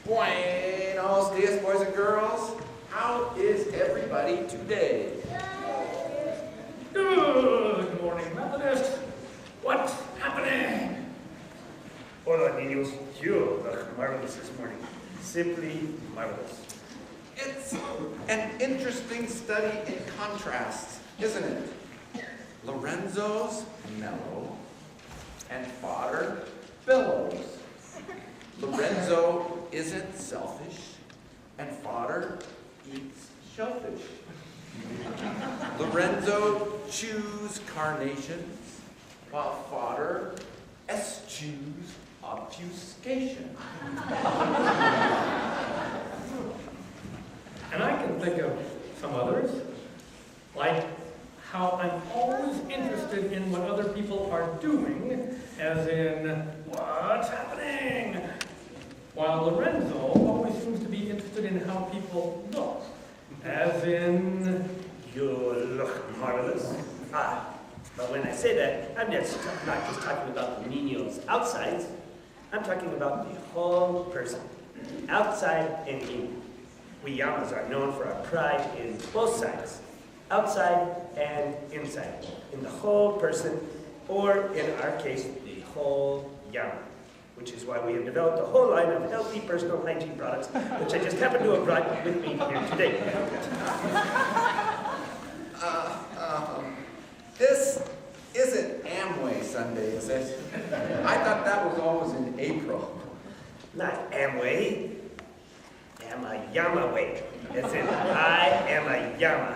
Buenos dias, boys and girls. How is everybody today? Good morning, Methodist. What's happening? Hola, niños. You look marvelous this morning. Simply marvelous. It's an interesting study in contrasts, isn't it? Lorenzo's mellow and fodder billows. Lorenzo isn't selfish and fodder eats shellfish. Lorenzo chews carnations while fodder eschews obfuscation. And I can think of some others, like how I'm always interested in what other people are doing, as in, what's happening? While Lorenzo always seems to be interested in how people look, as in, You look marvelous. But when I say that, I'm not just talking about the niños outside. I'm talking about the whole person, outside and in. We Yamas are known for our pride in both sides, outside and inside, in the whole person, or in our case, the whole Yama, which is why we have developed a whole line of healthy personal hygiene products, which I just happen to have brought with me here today. This isn't Amway Sunday, is it? I thought that was always in April. Not Amway, Yama way. As in, I am a Yama.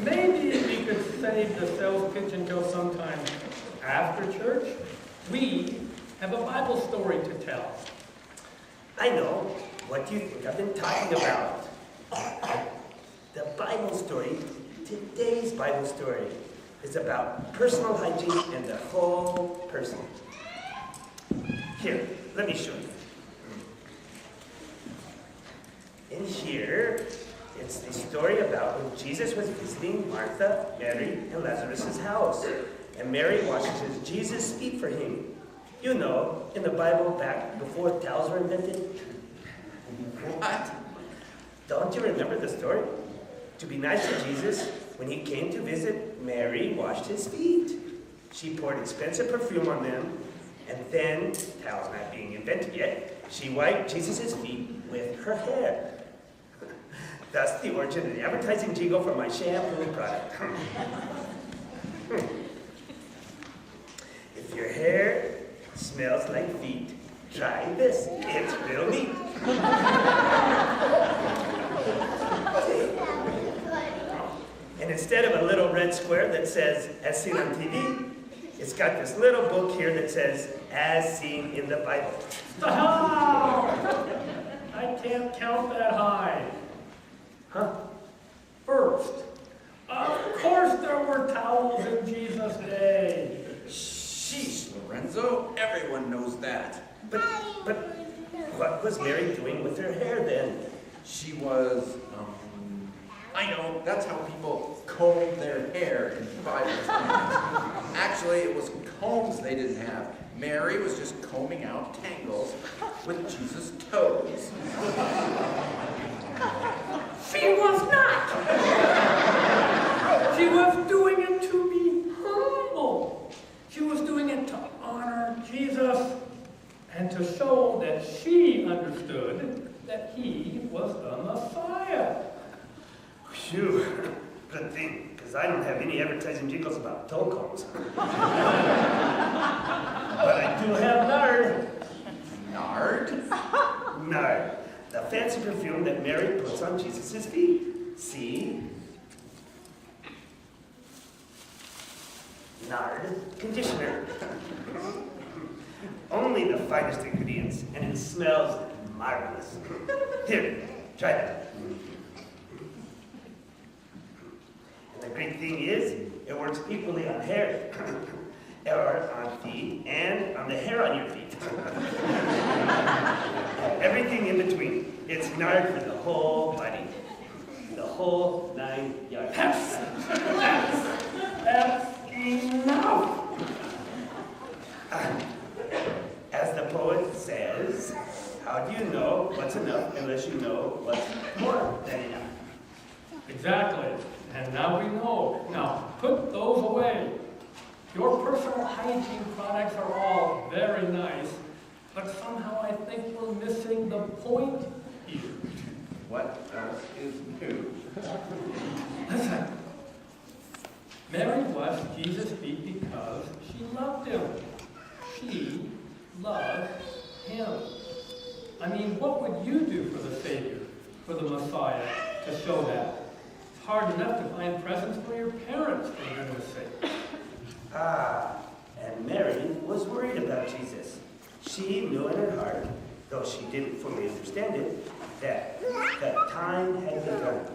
maybe we could save the sales pitch until sometime after church. We have a Bible story to tell. I know. What do you think I've been talking about? The Bible story, today's Bible story, is about personal hygiene and the whole person. Here, let me show you. In here, it's the story about when Jesus was visiting Martha, Mary, and Lazarus' house. And Mary washes Jesus' feet for him. You know, in the Bible back before towels were invented. What? Don't you remember the story? To be nice to Jesus, when he came to visit, Mary washed his feet. She poured expensive perfume on them, and then, towels not being invented yet, she wiped Jesus' feet with her hair. That's the origin of the advertising jingle for my shampoo product. If your hair smells like feet, try this. It's real neat. And instead of a little red square that says, as seen on TV, it's got this little book here that says, as seen in the Bible. Stop! I can't count that high. Huh? First, of course there were towels in Jesus' day. Sheesh, Lorenzo. Everyone knows that. But what was Mary doing with her hair then? She was, I know, that's how people comb their hair in Bible times. Actually, it was combs they didn't have. Mary was just combing out tangles with Jesus' toes. She was not! She was doing it to be humble. She was doing it to honor Jesus and to show that she understood that he was the Messiah. Phew, good thing, because I don't have any advertising jingles about toe combs. But I do have nard. Nard? Nard, the fancy perfume that Mary puts on Jesus' feet. See? Nard conditioner. Only the finest ingredients, and it smells marvelous. Here, try that. And the great thing is, it works equally on hair, or on feet, and on the hair on your feet. Everything in between. It's nard for the whole body. The whole 9 yards. That's enough! Your personal hygiene products are all very nice, but somehow I think we're missing the point here. What else is new? Listen. Mary washed Jesus' feet because she loved him. She loved him. I mean, what would you do for the Savior, for the Messiah, to show that? It's hard enough to find presents for your parents, for goodness sake. Ah, and Mary was worried about Jesus. She knew in her heart, though she didn't fully understand it, that the time had begun.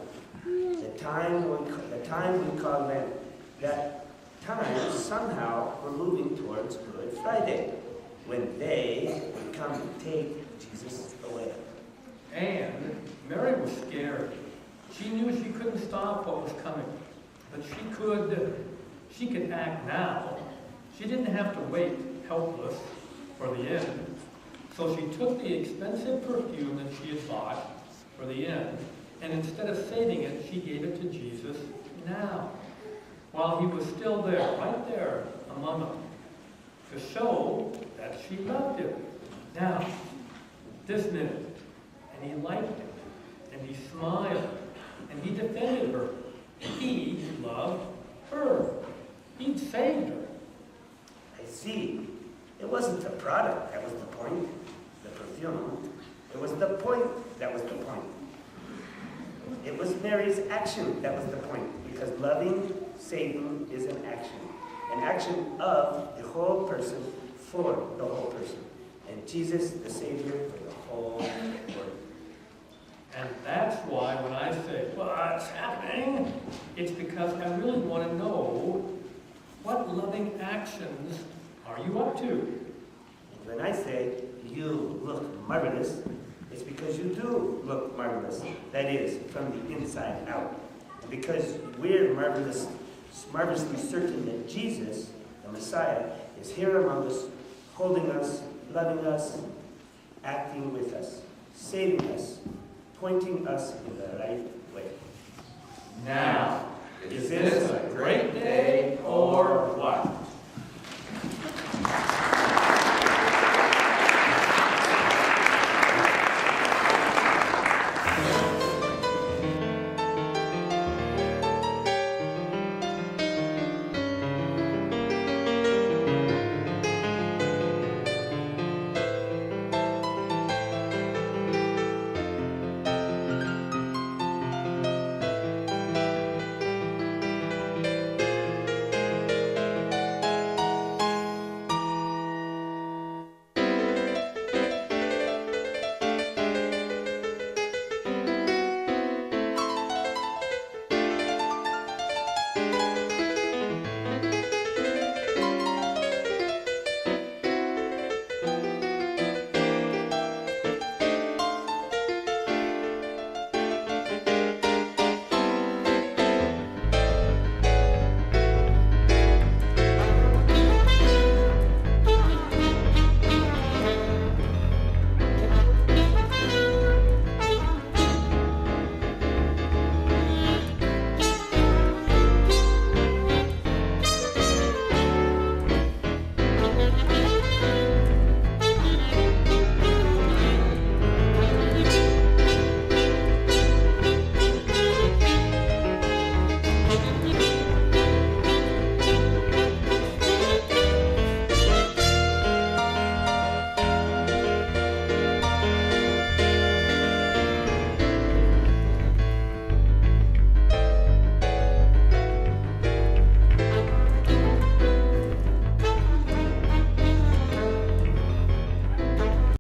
The time we call Lent. That time somehow we're moving towards Good Friday, when they would come to take Jesus away. And Mary was scared. She knew she couldn't stop what was coming, but she could act now. She didn't have to wait, helpless, for the end. So she took the expensive perfume that she had bought for the end, and instead of saving it, she gave it to Jesus now, while he was still there, right there among them, to show that she loved him. Now, this minute, and he liked it, and he smiled, and he defended her. He loved her. He'd saved her. I see. It wasn't the product that was the point, the perfume. It was the point that was the point. It was Mary's action that was the point, because loving, saving is an action of the whole person for the whole person, and Jesus, the Savior, for the whole world. And that's why when I say, what's happening? It's because I really want to know, what loving actions are you up to? And when I say, you look marvelous, it's because you do look marvelous. That is, from the inside out. And because we're marvelously certain that Jesus, the Messiah, is here among us, holding us, loving us, acting with us, saving us, pointing us in the right way. Now, is this a great day or